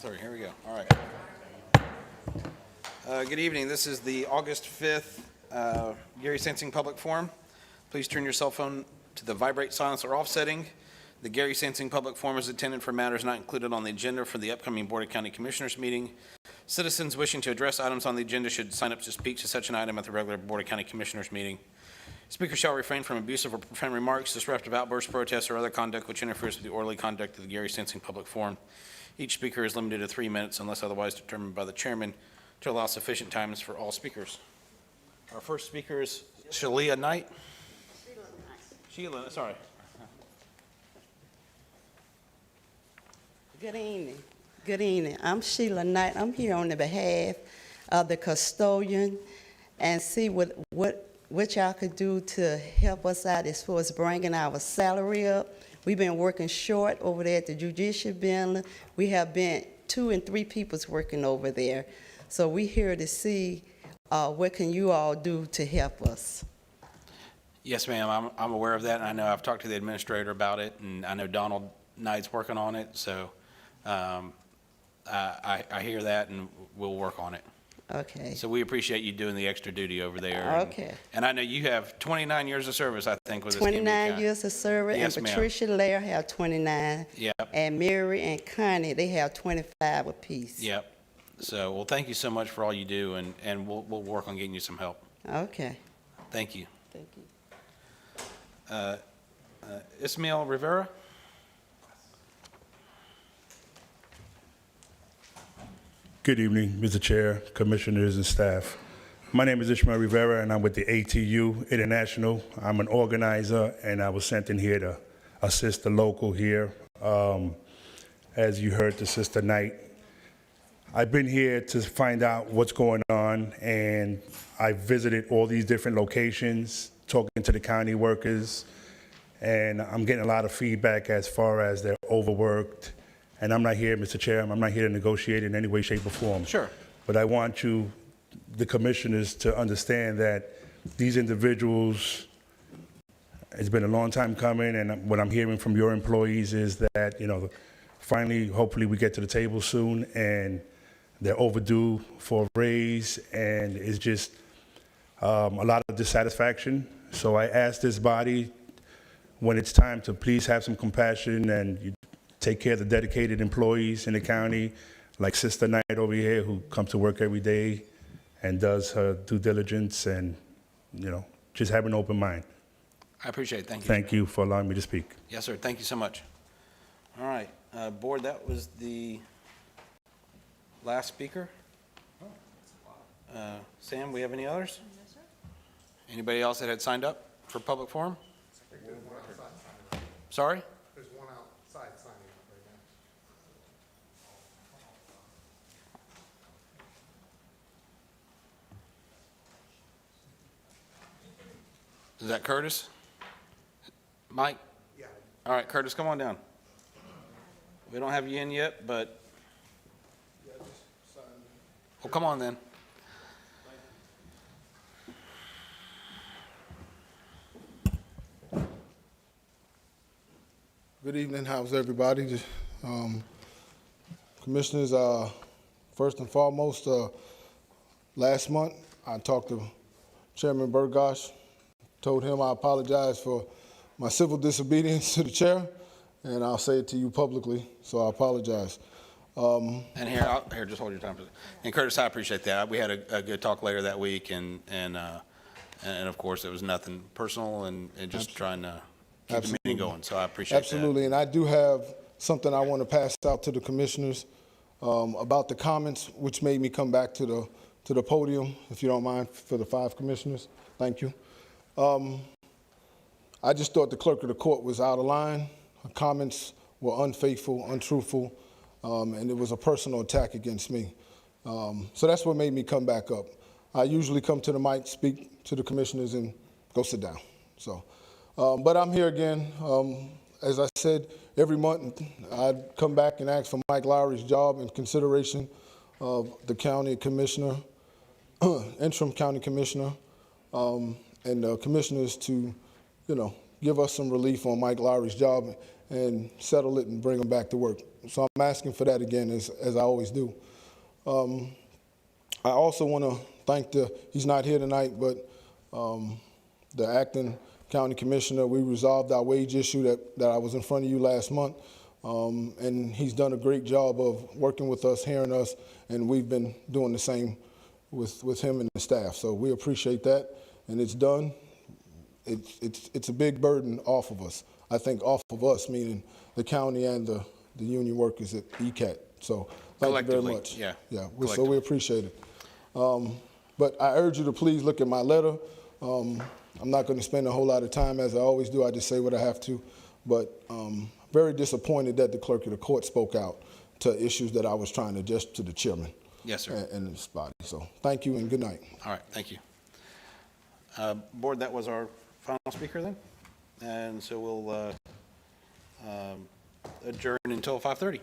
3. Here we go. All right. Good evening. This is the August 5th Gary Sansing Public Forum. Please turn your cell phone to the vibrate, silence, or off setting. The Gary Sansing Public Forum is intended for matters not included on the agenda for the upcoming Board of County Commissioners meeting. Citizens wishing to address items on the agenda should sign up to speak to such an item at the regular Board of County Commissioners meeting. Speakers shall refrain from abusive or profane remarks, disruptive outbursts, protests, or other conduct which interferes with the orderly conduct of the Gary Sansing Public Forum. Each speaker is limited to 3 minutes unless otherwise determined by the chairman to allow sufficient times for all speakers. Our first speaker is Sheila Knight. Sheila, sorry. Good evening. Good evening. I'm Sheila Knight. I'm here on the behalf of the custodian and see what y'all could do to help us out as far as bringing our salary up. We've been working short over there at the Judicial Building. We have been 2 and 3 people's working over there. So we're here to see what can you all do to help us. Yes, ma'am. I'm aware of that, and I know I've talked to the administrator about it, and I know Donald Knight's working on it. So I hear that, and we'll work on it. Okay. So we appreciate you doing the extra duty over there. Okay. And I know you have 29 years of service, I think, with this 29 years of service, yes, and ma'am. Patricia Lair have 29. Yep. And Mary and Connie, they have 25 apiece. Yep. So, well, thank you so much for all you do, and we'll work on getting you some help. Okay. Thank you. Thank you. Ismael Rivera? Good evening, Mr. Chair, Commissioners, and staff. My name is Ishmael Rivera, and I'm with the ATU International. I'm an organizer, and I was sent in here to assist the local here. As you heard the Sister Knight, I've been here to find out what's going on, and I visited all these different locations, talking to the county workers, and I'm getting a lot of feedback as far as they're overworked. And I'm not here, Mr. Chair, I'm not here to negotiate in any way, shape, or form. Sure. But I want you, the commissioners, to understand that these individuals, it's been a long time coming, and what I'm hearing from your employees is that, finally, hopefully we get to the table soon, and they're overdue for a raise, and it's just a lot of dissatisfaction. So I ask this body, when it's time, to please have some compassion and you take care of the dedicated employees in the county, like Sister Knight over here, who comes to work every day and does her due diligence, and just have an open mind. I appreciate it. Thank you. Thank you for allowing me to speak. Yes, sir. Thank you so much. All right. Board, that was the last speaker. Sam, we have any others? Yes, sir. Anybody else that had signed up for public forum? Sorry? There's one outside signing up right now. Is that Curtis? Mike? Yeah. All right, Curtis, come on down. We don't have you in yet, but, well, come on then. Good evening. How's everybody? Commissioners, first and foremost, last month I talked to Chairman Burgosh, told him I apologize for my civil disobedience to the chair, and I'll say it to you publicly, so I apologize. And here, just hold your time. And Curtis, I appreciate that. We had a good talk later that week, and of course, it was nothing personal, and just trying to keep the meeting going, so I appreciate that. Absolutely, and I do have something I want to pass out to the commissioners about the comments, which made me come back to the podium, if you don't mind, for the 5 commissioners. Thank you. I just thought the clerk of the court was out of line. Her comments were unfaithful, untruthful, and it was a personal attack against me. So that's what made me come back up. I usually come to the mic, speak to the commissioners, and go sit down. So. But I'm here again. As I said, every month I'd come back and ask for Mike Lowry's job in consideration of the county commissioner, interim county commissioner, and the commissioners to, give us some relief on Mike Lowry's job and settle it and bring him back to work. So I'm asking for that again, as I always do. I also want to thank he's not here tonight, but the acting county commissioner. We resolved our wage issue that I was in front of you last month. And he's done a great job of working with us, hearing us, and we've been doing the same with him and the staff. So we appreciate that, and it's done. It's a big burden off of us. I think off of us, meaning the county and the union workers at ECAT. So thank you very Collectively, much. yeah. So we appreciate it. But I urge you to please look at my letter. I'm not going to spend a whole lot of time as I always do. I just say what I have to. But very disappointed that the clerk of the court spoke out to issues that I was trying to address to the chairman. Yes, sir. And this body. So thank you and good night. All right, thank you. Board, that was our final speaker then, and so we'll adjourn until 5:30.